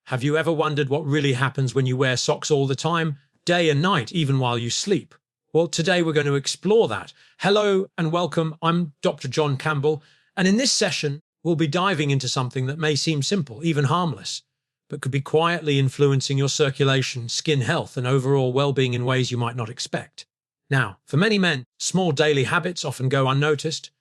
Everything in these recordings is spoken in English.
Have you ever wondered what really happens when you wear socks all the time, day and night, even while you sleep? Well, today we're going to explore that. Hello and welcome. I'm Dr. John Campbell, and in this session, we'll be diving into something that may seem simple, even harmless, but could be quietly influencing your circulation, skin health, and overall well-being in ways you might not expect. Now, for many men, small daily habits often go unnoticed,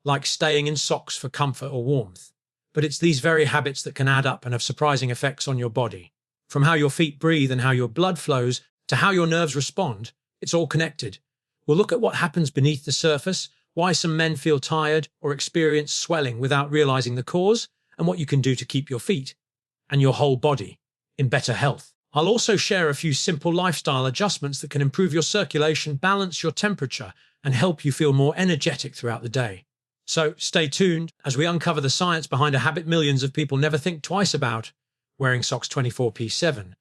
like staying in socks for comfort or warmth. But it's these very habits that can add up and have surprising effects on your body. From how your feet breathe and how your blood flows to how your nerves respond, it's all connected. We'll look at what happens beneath the surface, why some men feel tired or experience swelling without realizing the cause, and what you can do to keep your feet and your whole body in better health. I'll also share a few simple lifestyle adjustments that can improve your circulation, balance your temperature, and help you feel more energetic throughout the day. So stay tuned as we uncover the science behind a habit millions of people never think twice about: wearing socks 24/7.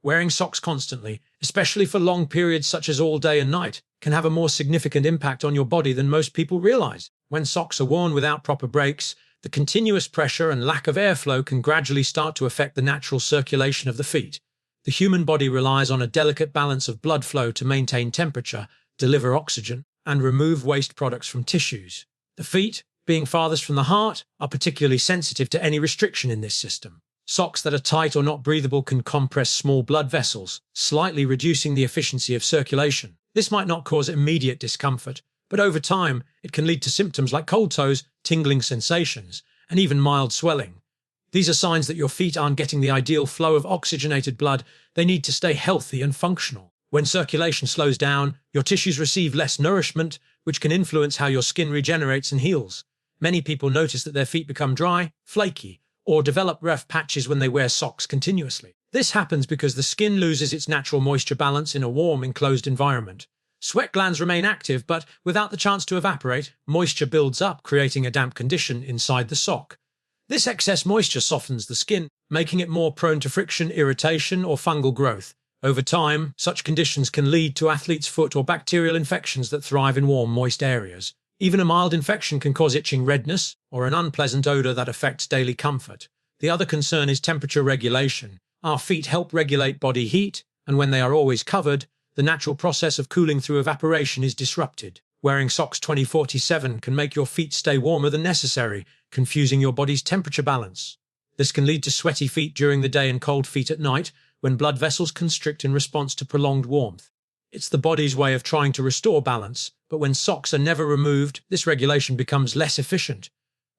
Wearing socks constantly, especially for long periods such as all day and night, can have a more significant impact on your body than most people realize. When socks are worn without proper breaks, the continuous pressure and lack of airflow can gradually start to affect the natural circulation of the feet. The human body relies on a delicate balance of blood flow to maintain temperature, deliver oxygen, and remove waste products from tissues. The feet, being farthest from the heart, are particularly sensitive to any restriction in this system. Socks that are tight or not breathable can compress small blood vessels, slightly reducing the efficiency of circulation. This might not cause immediate discomfort, but over time, it can lead to symptoms like cold toes, tingling sensations, and even mild swelling. These are signs that your feet aren't getting the ideal flow of oxygenated blood they need to stay healthy and functional. When circulation slows down, your tissues receive less nourishment, which can influence how your skin regenerates and heals. Many people notice that their feet become dry, flaky, or develop rough patches when they wear socks continuously. This happens because the skin loses its natural moisture balance in a warm, enclosed environment. Sweat glands remain active, but without the chance to evaporate, moisture builds up, creating a damp condition inside the sock. This excess moisture softens the skin, making it more prone to friction, irritation, or fungal growth. Over time, such conditions can lead to athlete's foot or bacterial infections that thrive in warm, moist areas. Even a mild infection can cause itching, redness, or an unpleasant odor that affects daily comfort. The other concern is temperature regulation. Our feet help regulate body heat, and when they are always covered, the natural process of cooling through evaporation is disrupted. Wearing socks 24/7 can make your feet stay warmer than necessary, confusing your body's temperature balance. This can lead to sweaty feet during the day and cold feet at night, when blood vessels constrict in response to prolonged warmth. It's the body's way of trying to restore balance, but when socks are never removed, this regulation becomes less efficient.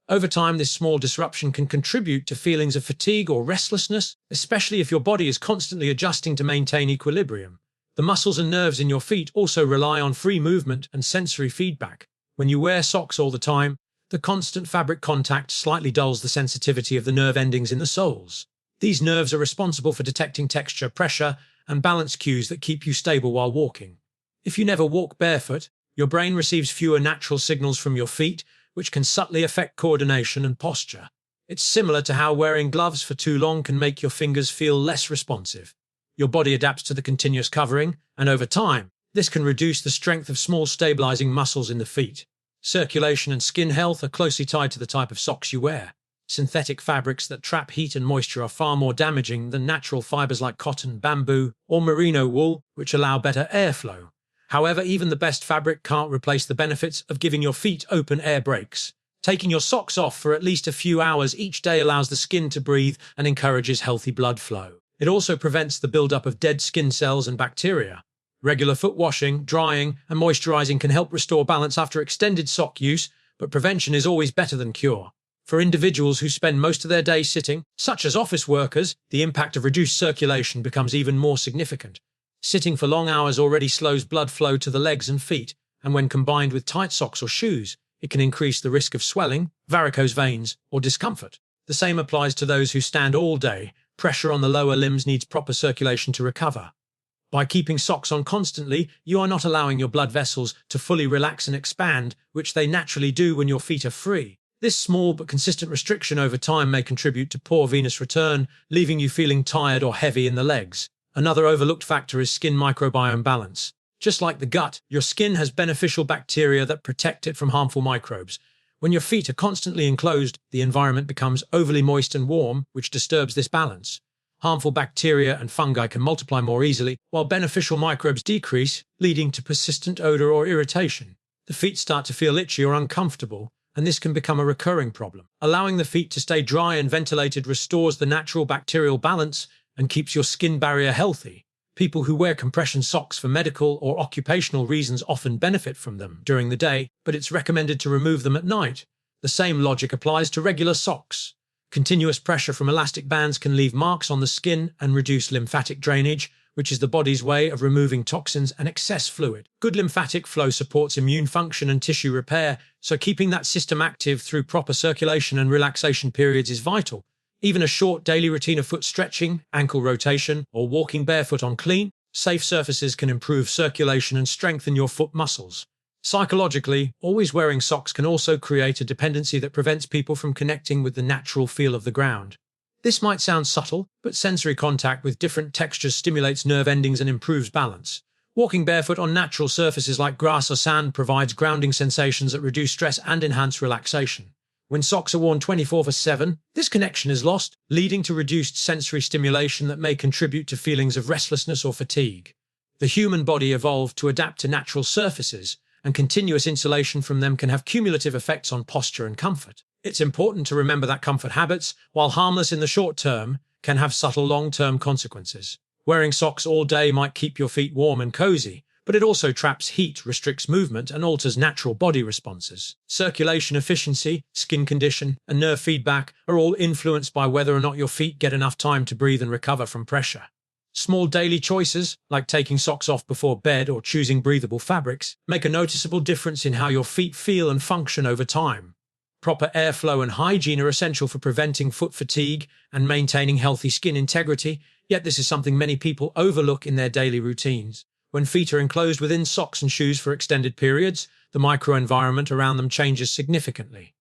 Over time, this small disruption can contribute to feelings of fatigue or restlessness, especially if your body is constantly adjusting to maintain equilibrium. The muscles and nerves in your feet also rely on free movement and sensory feedback. When you wear socks all the time, the constant fabric contact slightly dulls the sensitivity of the nerve endings in the soles. These nerves are responsible for detecting texture, pressure, and balance cues that keep you stable while walking. If you never walk barefoot, your brain receives fewer natural signals from your feet, which can subtly affect coordination and posture. It's similar to how wearing gloves for too long can make your fingers feel less responsive. Your body adapts to the continuous covering, and over time, this can reduce the strength of small stabilizing muscles in the feet. Circulation and skin health are closely tied to the type of socks you wear. Synthetic fabrics that trap heat and moisture are far more damaging than natural fibers like cotton, bamboo, or merino wool, which allow better airflow. However, even the best fabric can't replace the benefits of giving your feet open air breaks. Taking your socks off for at least a few hours each day allows the skin to breathe and encourages healthy blood flow. It also prevents the buildup of dead skin cells and bacteria. Regular foot washing, drying, and moisturizing can help restore balance after extended sock use, but prevention is always better than cure. For individuals who spend most of their day sitting, such as office workers, the impact of reduced circulation becomes even more significant. Sitting for long hours already slows blood flow to the legs and feet, and when combined with tight socks or shoes, it can increase the risk of swelling, varicose veins, or discomfort. The same applies to those who stand all day. Pressure on the lower limbs needs proper circulation to recover. By keeping socks on constantly, you are not allowing your blood vessels to fully relax and expand, which they naturally do when your feet are free. This small but consistent restriction over time may contribute to poor venous return, leaving you feeling tired or heavy in the legs. Another overlooked factor is skin microbiome balance. Just like the gut, your skin has beneficial bacteria that protect it from harmful microbes. When your feet are constantly enclosed, the environment becomes overly moist and warm, which disturbs this balance. Harmful bacteria and fungi can multiply more easily, while beneficial microbes decrease, leading to persistent odor or irritation. The feet start to feel itchy or uncomfortable, and this can become a recurring problem. Allowing the feet to stay dry and ventilated restores the natural bacterial balance and keeps your skin barrier healthy. People who wear compression socks for medical or occupational reasons often benefit from them during the day, but it's recommended to remove them at night. The same logic applies to regular socks. Continuous pressure from elastic bands can leave marks on the skin and reduce lymphatic drainage, which is the body's way of removing toxins and excess fluid. Good lymphatic flow supports immune function and tissue repair, so keeping that system active through proper circulation and relaxation periods is vital. Even a short daily routine of foot stretching, ankle rotation, or walking barefoot on clean, safe surfaces can improve circulation and strengthen your foot muscles. Psychologically, always wearing socks can also create a dependency that prevents people from connecting with the natural feel of the ground. This might sound subtle, but sensory contact with different textures stimulates nerve endings and improves balance. Walking barefoot on natural surfaces like grass or sand provides grounding sensations that reduce stress and enhance relaxation. When socks are worn 24/7, this connection is lost, leading to reduced sensory stimulation that may contribute to feelings of restlessness or fatigue. The human body evolved to adapt to natural surfaces, and continuous insulation from them can have cumulative effects on posture and comfort. It's important to remember that comfort habits, while harmless in the short term, can have subtle long-term consequences. Wearing socks all day might keep your feet warm and cozy, but it also traps heat, restricts movement, and alters natural body responses. Circulation efficiency, skin condition, and nerve feedback are all influenced by whether or not your feet get enough time to breathe and recover from pressure. Small daily choices, like taking socks off before bed or choosing breathable fabrics, make a noticeable difference in how your feet feel and function over time. Proper airflow and hygiene are essential for preventing foot fatigue and maintaining healthy skin integrity, yet this is something many people overlook in their daily routines. When feet are enclosed within socks and shoes for extended periods, the microenvironment around them changes significantly.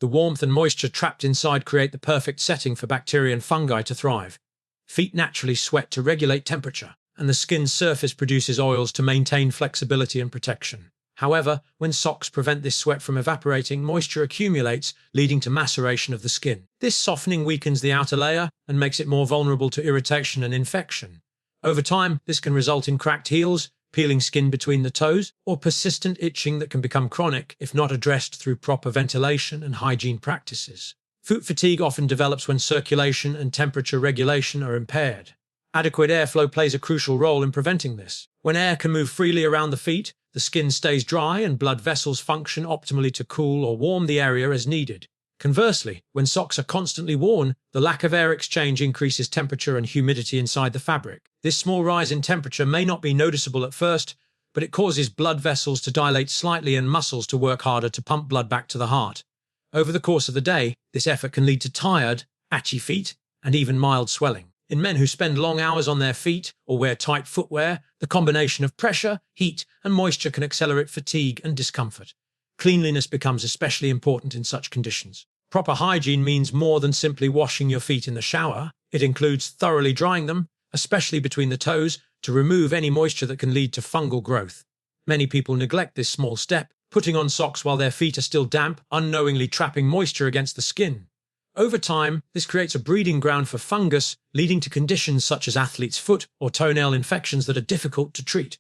The warmth and moisture trapped inside create the perfect setting for bacteria and fungi to thrive. Feet naturally sweat to regulate temperature, and the skin's surface produces oils to maintain flexibility and protection. However, when socks prevent this sweat from evaporating, moisture accumulates, leading to maceration of the skin. This softening weakens the outer layer and makes it more vulnerable to irritation and infection. Over time, this can result in cracked heels, peeling skin between the toes, or persistent itching that can become chronic if not addressed through proper ventilation and hygiene practices. Foot fatigue often develops when circulation and temperature regulation are impaired. Adequate airflow plays a crucial role in preventing this. When air can move freely around the feet, the skin stays dry and blood vessels function optimally to cool or warm the area as needed. Conversely, when socks are constantly worn, the lack of air exchange increases temperature and humidity inside the fabric. This small rise in temperature may not be noticeable at first, but it causes blood vessels to dilate slightly and muscles to work harder to pump blood back to the heart. Over the course of the day, this effort can lead to tired, itchy feet and even mild swelling. In men who spend long hours on their feet or wear tight footwear, the combination of pressure, heat, and moisture can accelerate fatigue and discomfort. Cleanliness becomes especially important in such conditions. Proper hygiene means more than simply washing your feet in the shower. It includes thoroughly drying them, especially between the toes, to remove any moisture that can lead to fungal growth. Many people neglect this small step, putting on socks while their feet are still damp, unknowingly trapping moisture against the skin. Over time, this creates a breeding ground for fungus, leading to conditions such as athlete's foot or toenail infections that are difficult to treat.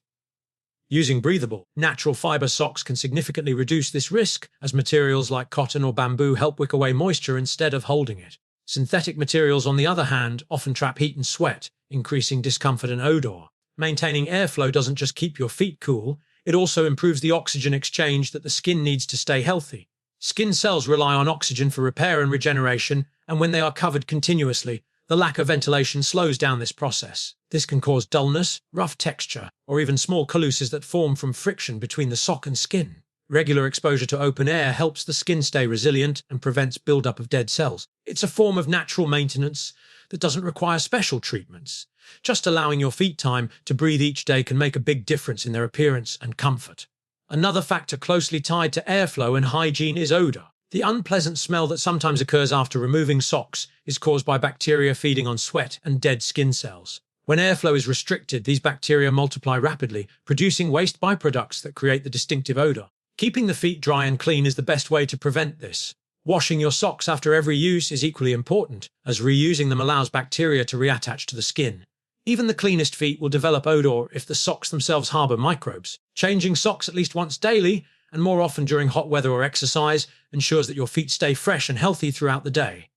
Using breathable, natural fiber socks can significantly reduce this risk, as materials like cotton or bamboo help wick away moisture instead of holding it. Synthetic materials, on the other hand, often trap heat and sweat, increasing discomfort and odor. Maintaining airflow doesn't just keep your feet cool, it also improves the oxygen exchange that the skin needs to stay healthy. Skin cells rely on oxygen for repair and regeneration, and when they are covered continuously, the lack of ventilation slows down this process. This can cause dullness, rough texture, or even small calluses that form from friction between the sock and skin. Regular exposure to open air helps the skin stay resilient and prevents buildup of dead cells. It's a form of natural maintenance that doesn't require special treatments. Just allowing your feet time to breathe each day can make a big difference in their appearance and comfort. Another factor closely tied to airflow and hygiene is odor. The unpleasant smell that sometimes occurs after removing socks is caused by bacteria feeding on sweat and dead skin cells. When airflow is restricted, these bacteria multiply rapidly, producing waste byproducts that create the distinctive odor. Keeping the feet dry and clean is the best way to prevent this. Washing your socks after every use is equally important, as reusing them allows bacteria to reattach to the skin. Even the cleanest feet will develop odor if the socks themselves harbor microbes. Changing socks at least once daily, and more often during hot weather or exercise, ensures that your feet stay fresh and healthy throughout the day.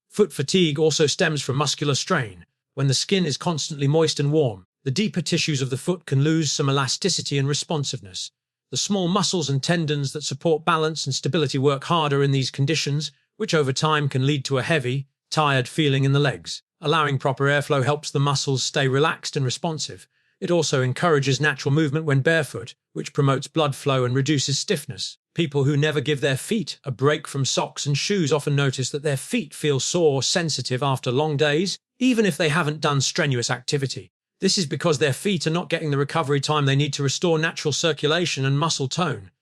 Foot fatigue also stems from muscular strain. When the skin is constantly moist and warm, the deeper tissues of the foot can lose some elasticity and responsiveness. The small muscles and tendons that support balance and stability work harder in these conditions, which over time can lead to a heavy, tired feeling in the legs. Allowing proper airflow helps the muscles stay relaxed and responsive. It also encourages natural movement when barefoot, which promotes blood flow and reduces stiffness. People who never give their feet a break from socks and shoes often notice that their feet feel sore or sensitive after long days, even if they haven't done strenuous activity. This is because their feet are not getting the recovery time they need to restore natural circulation and muscle tone.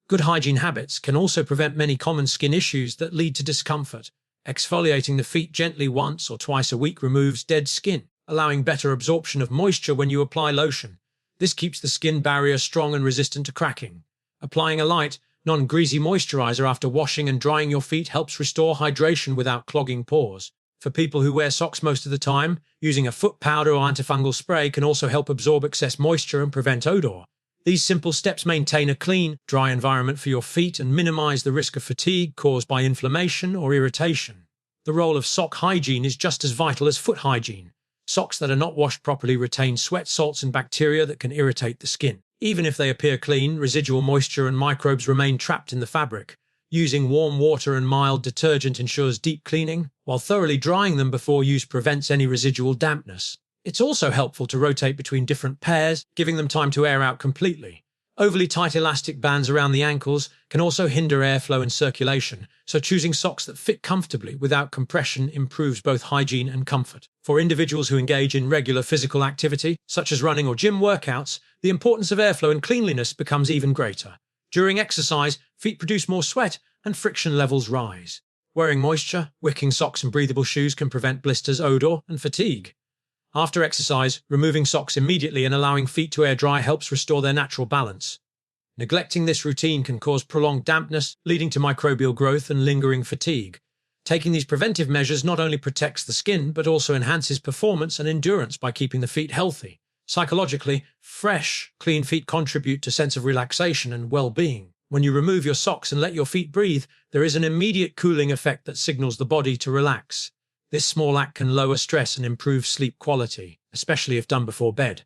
Good hygiene habits can also prevent many common skin issues that lead to discomfort. Exfoliating the feet gently once or twice a week removes dead skin, allowing better absorption of moisture when you apply lotion. This keeps the skin barrier strong and resistant to cracking. Applying a light, non-greasy moisturizer after washing and drying your feet helps restore hydration without clogging pores. For people who wear socks most of the time, using a foot powder or antifungal spray can also help absorb excess moisture and prevent odor. These simple steps maintain a clean, dry environment for your feet and minimize the risk of fatigue caused by inflammation or irritation. The role of sock hygiene is just as vital as foot hygiene. Socks that are not washed properly retain sweat salts and bacteria that can irritate the skin. Even if they appear clean, residual moisture and microbes remain trapped in the fabric. Using warm water and mild detergent ensures deep cleaning, while thoroughly drying them before use prevents any residual dampness. It's also helpful to rotate between different pairs, giving them time to air out completely. Overly tight elastic bands around the ankles can also hinder airflow and circulation, so choosing socks that fit comfortably without compression improves both hygiene and comfort. For individuals who engage in regular physical activity, such as running or gym workouts, the importance of airflow and cleanliness becomes even greater. During exercise, feet produce more sweat and friction levels rise. Wearing moisture, wicking socks and breathable shoes can prevent blisters, odor, and fatigue. After exercise, removing socks immediately and allowing feet to air dry helps restore their natural balance. Neglecting this routine can cause prolonged dampness, leading to microbial growth and lingering fatigue. Taking these preventive measures not only protects the skin, but also enhances performance and endurance by keeping the feet healthy. Psychologically, fresh, clean feet contribute to a sense of relaxation and well-being. When you remove your socks and let your feet breathe, there is an immediate cooling effect that signals the body to relax. This small act can lower stress and improve sleep quality, especially if done before bed.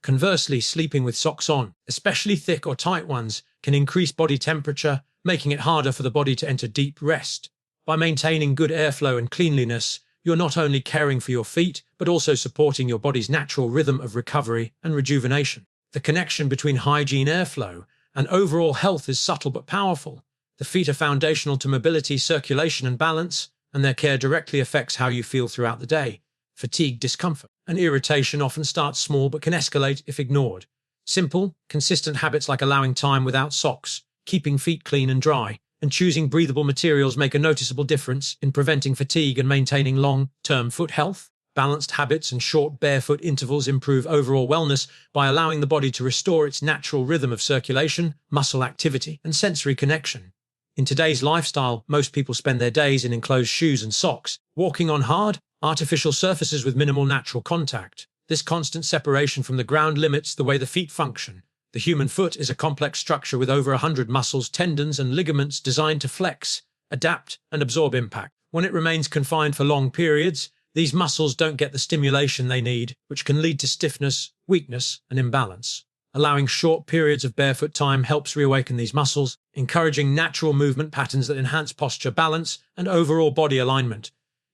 Conversely, sleeping with socks on, especially thick or tight ones, can increase body temperature, making it harder for the body to enter deep rest. By maintaining good airflow and cleanliness, you're not only caring for your feet, but also supporting your body's natural rhythm of recovery and rejuvenation. The connection between hygiene, airflow, and overall health is subtle but powerful. The feet are foundational to mobility, circulation, and balance, and their care directly affects how you feel throughout the day. Fatigue, discomfort, and irritation often start small but can escalate if ignored. Simple, consistent habits like allowing time without socks, keeping feet clean and dry, and choosing breathable materials make a noticeable difference in preventing fatigue and maintaining long-term foot health. Balanced habits and short barefoot intervals improve overall wellness by allowing the body to restore its natural rhythm of circulation, muscle activity, and sensory connection. In today's lifestyle, most people spend their days in enclosed shoes and socks, walking on hard, artificial surfaces with minimal natural contact. This constant separation from the ground limits the way the feet function. The human foot is a complex structure with over 100 muscles, tendons, and ligaments designed to flex, adapt, and absorb impact. When it remains confined for long periods, these muscles don't get the stimulation they need, which can lead to stiffness, weakness, and imbalance. Allowing short periods of barefoot time helps reawaken these muscles, encouraging natural movement patterns that enhance posture, balance, and overall body alignment.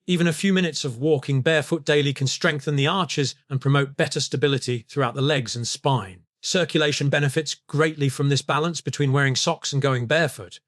Even a few minutes of walking barefoot daily can strengthen the arches and promote better stability throughout the legs and spine. Circulation benefits greatly from this balance between wearing socks and going barefoot.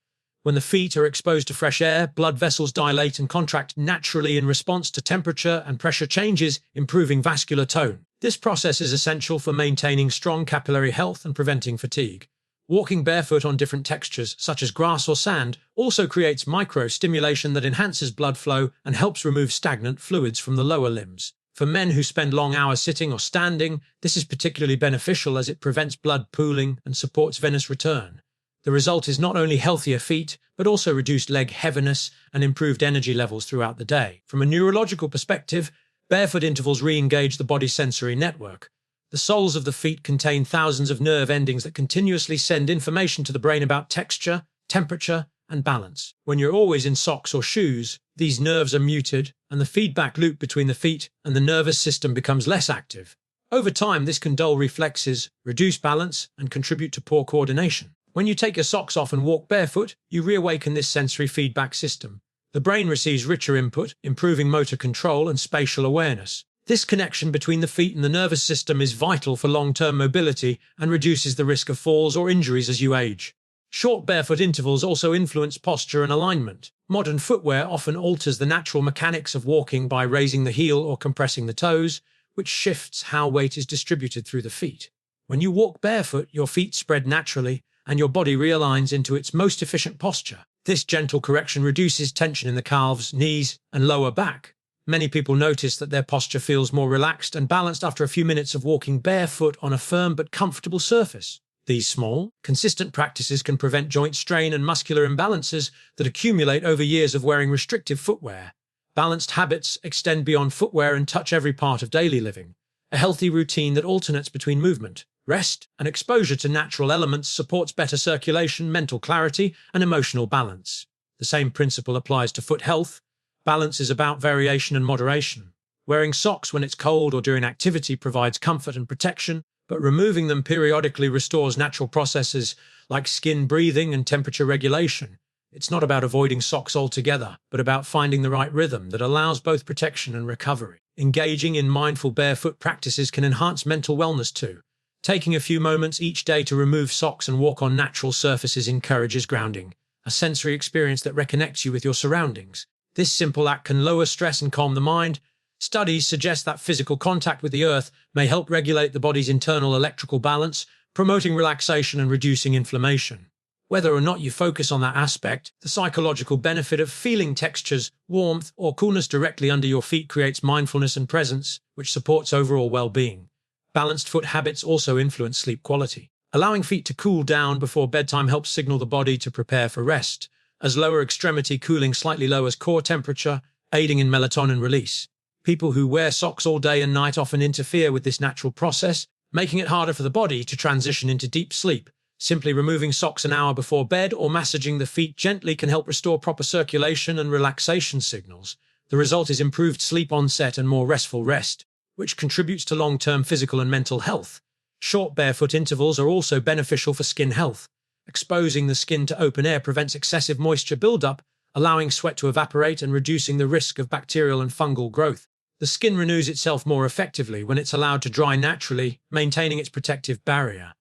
When the feet are exposed to fresh air, blood vessels dilate and contract naturally in response to temperature and pressure changes, improving vascular tone. This process is essential for maintaining strong capillary health and preventing fatigue. Walking barefoot on different textures, such as grass or sand, also creates micro-stimulation that enhances blood flow and helps remove stagnant fluids from the lower limbs. For men who spend long hours sitting or standing, this is particularly beneficial as it prevents blood pooling and supports venous return. The result is not only healthier feet, but also reduced leg heaviness and improved energy levels throughout the day. From a neurological perspective, barefoot intervals re-engage the body's sensory network. The soles of the feet contain thousands of nerve endings that continuously send information to the brain about texture, temperature, and balance. When you're always in socks or shoes, these nerves are muted, and the feedback loop between the feet and the nervous system becomes less active. Over time, this can dull reflexes, reduce balance, and contribute to poor coordination. When you take your socks off and walk barefoot, you reawaken this sensory feedback system. The brain receives richer input, improving motor control and spatial awareness. This connection between the feet and the nervous system is vital for long-term mobility and reduces the risk of falls or injuries as you age. Short barefoot intervals also influence posture and alignment. Modern footwear often alters the natural mechanics of walking by raising the heel or compressing the toes, which shifts how weight is distributed through the feet. When you walk barefoot, your feet spread naturally, and your body realigns into its most efficient posture. This gentle correction reduces tension in the calves, knees, and lower back. Many people notice that their posture feels more relaxed and balanced after a few minutes of walking barefoot on a firm but comfortable surface. These small, consistent practices can prevent joint strain and muscular imbalances that accumulate over years of wearing restrictive footwear. Balanced habits extend beyond footwear and touch every part of daily living. A healthy routine that alternates between movement, rest, and exposure to natural elements supports better circulation, mental clarity, and emotional balance. The same principle applies to foot health. Balance is about variation and moderation. Wearing socks when it's cold or during activity provides comfort and protection, but removing them periodically restores natural processes like skin breathing and temperature regulation. It's not about avoiding socks altogether, but about finding the right rhythm that allows both protection and recovery. Engaging in mindful barefoot practices can enhance mental wellness too. Taking a few moments each day to remove socks and walk on natural surfaces encourages grounding, a sensory experience that reconnects you with your surroundings. This simple act can lower stress and calm the mind. Studies suggest that physical contact with the earth may help regulate the body's internal electrical balance, promoting relaxation and reducing inflammation. Whether or not you focus on that aspect, the psychological benefit of feeling textures, warmth, or coolness directly under your feet creates mindfulness and presence, which supports overall well-being. Balanced foot habits also influence sleep quality. Allowing feet to cool down before bedtime helps signal the body to prepare for rest, as lower extremity cooling slightly lowers core temperature, aiding in melatonin release. People who wear socks all day and night often interfere with this natural process, making it harder for the body to transition into deep sleep. Simply removing socks an hour before bed or massaging the feet gently can help restore proper circulation and relaxation signals. The result is improved sleep onset and more restful rest, which contributes to long-term physical and mental health. Short barefoot intervals are also beneficial for skin health. Exposing the skin to open air prevents excessive moisture buildup, allowing sweat to evaporate and reducing the risk of bacterial and fungal growth. The skin renews itself more effectively when it's allowed to dry naturally, maintaining its protective barrier.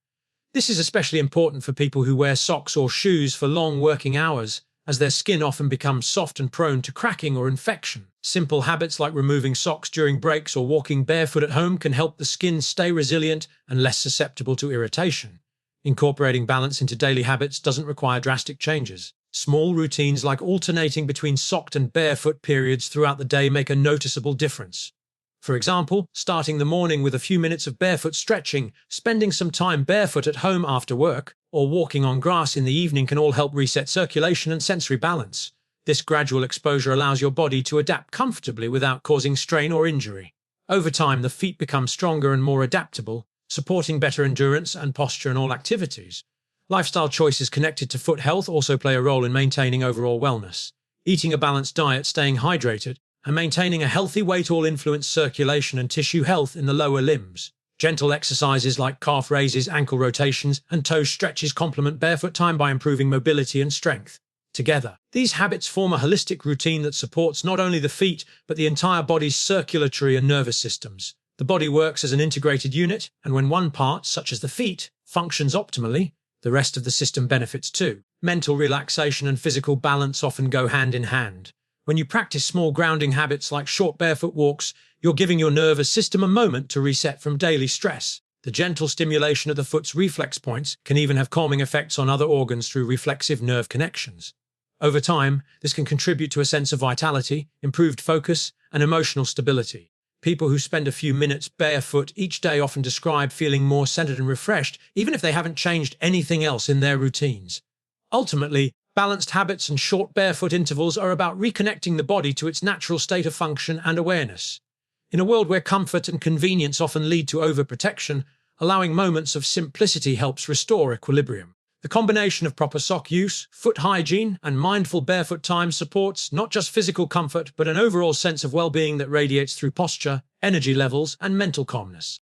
This is especially important for people who wear socks or shoes for long working hours, as their skin often becomes soft and prone to cracking or infection. Simple habits like removing socks during breaks or walking barefoot at home can help the skin stay resilient and less susceptible to irritation. Incorporating balance into daily habits doesn't require drastic changes. Small routines like alternating between socked and barefoot periods throughout the day make a noticeable difference. For example, starting the morning with a few minutes of barefoot stretching, spending some time barefoot at home after work, or walking on grass in the evening can all help reset circulation and sensory balance. This gradual exposure allows your body to adapt comfortably without causing strain or injury. Over time, the feet become stronger and more adaptable, supporting better endurance and posture in all activities. Lifestyle choices connected to foot health also play a role in maintaining overall wellness. Eating a balanced diet, staying hydrated, and maintaining a healthy weight all influence circulation and tissue health in the lower limbs. Gentle exercises like calf raises, ankle rotations, and toe stretches complement barefoot time by improving mobility and strength. Together, these habits form a holistic routine that supports not only the feet, but the entire body's circulatory and nervous systems. The body works as an integrated unit, and when one part, such as the feet, functions optimally, the rest of the system benefits too. Mental relaxation and physical balance often go hand in hand. When you practice small grounding habits like short barefoot walks, you're giving your nervous system a moment to reset from daily stress. The gentle stimulation of the foot's reflex points can even have calming effects on other organs through reflexive nerve connections. Over time, this can contribute to a sense of vitality, improved focus, and emotional stability. People who spend a few minutes barefoot each day often describe feeling more centered and refreshed, even if they haven't changed anything else in their routines. Ultimately, balanced habits and short barefoot intervals are about reconnecting the body to its natural state of function and awareness. In a world where comfort and convenience often lead to overprotection, allowing moments of simplicity helps restore equilibrium. The combination of proper sock use, foot hygiene, and mindful barefoot time supports not just physical comfort, but an overall sense of well-being that radiates through posture, energy levels, and mental calmness.